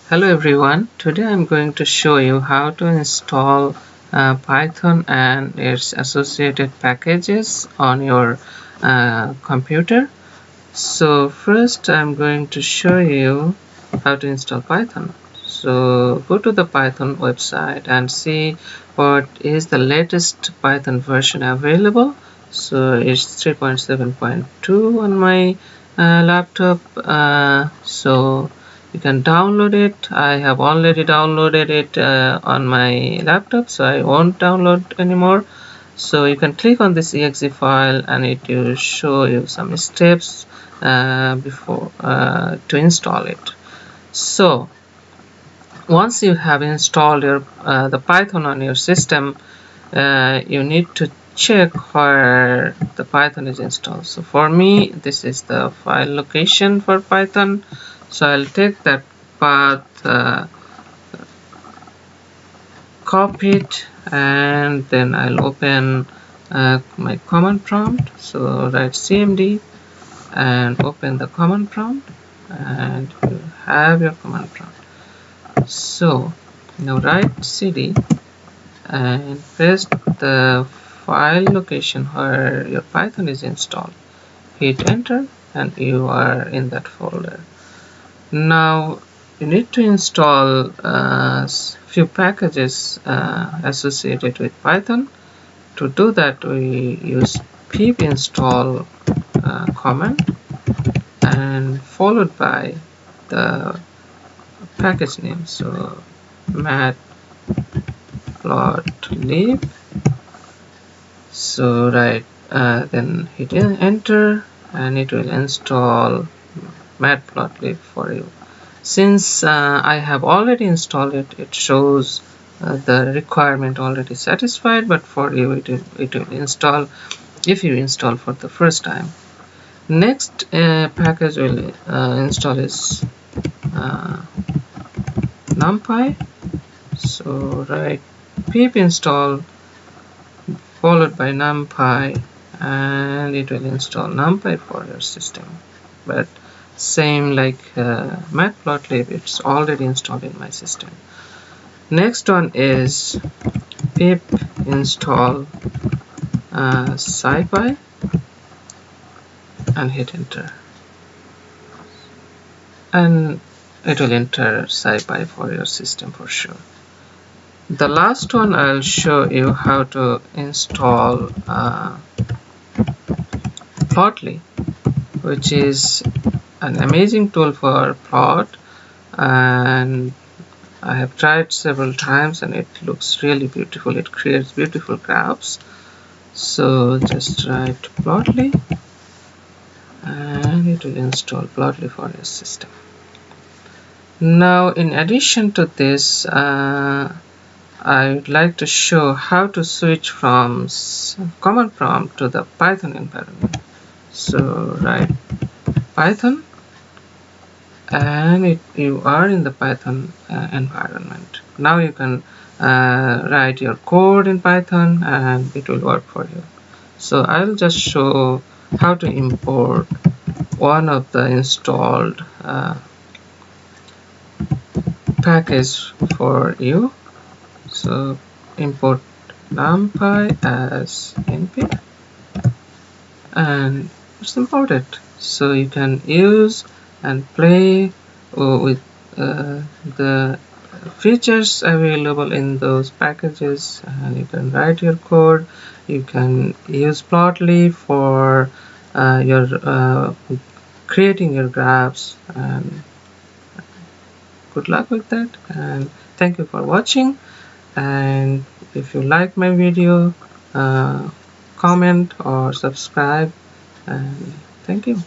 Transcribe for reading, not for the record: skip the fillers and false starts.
Hello everyone, today I'm going to show you how to install Python and its associated packages on your computer. So first I'm going to show you how to install Python. So go to the Python website and see what is the latest Python version available. So it's 3.7.2 on my laptop. So you can download it. I have already downloaded it on my laptop, so I won't download anymore. So you can click on this exe file and it will show you some steps before to install it. So once you have installed your the Python on your system, you need to check where the Python is installed. So for me, this is the file location for Python. So I'll take that path, copy it, and then I'll open my command prompt. So write cmd and open the command prompt, and you have your command prompt. So now write cd and paste the file location where your Python is installed. Hit enter and you are in that folder. Now you need to install few packages associated with Python. To do that, we use pip install command and followed by the package name. So matplotlib. So then hit enter and it will install matplotlib for you. Since I have already installed it, it shows the requirement already satisfied, but for you it will install if you install for the first time. Next package will install is numpy. So write pip install followed by numpy and it will install numpy for your system. But same like matplotlib, it's already installed in my system. Next one is pip install scipy and hit enter, and it will enter scipy for your system for sure. The last one I'll show you how to install plotly, which is an amazing tool for plot, and I have tried several times and it looks really beautiful. It creates beautiful graphs. So just write plotly and it will install plotly for your system. Now in addition to this, I would like to show how to switch from command prompt to the Python environment. So write Python and you are in the Python environment. Now you can write your code in Python and it will work for you. So I'll just show how to import one of the installed package for you. So import numpy as np and it's imported. So you can use and play with the features available in those packages, and you can write your code. You can use plotly for your creating your graphs, and good luck with that, and thank you for watching. And if you like my video, comment or subscribe, and thank you.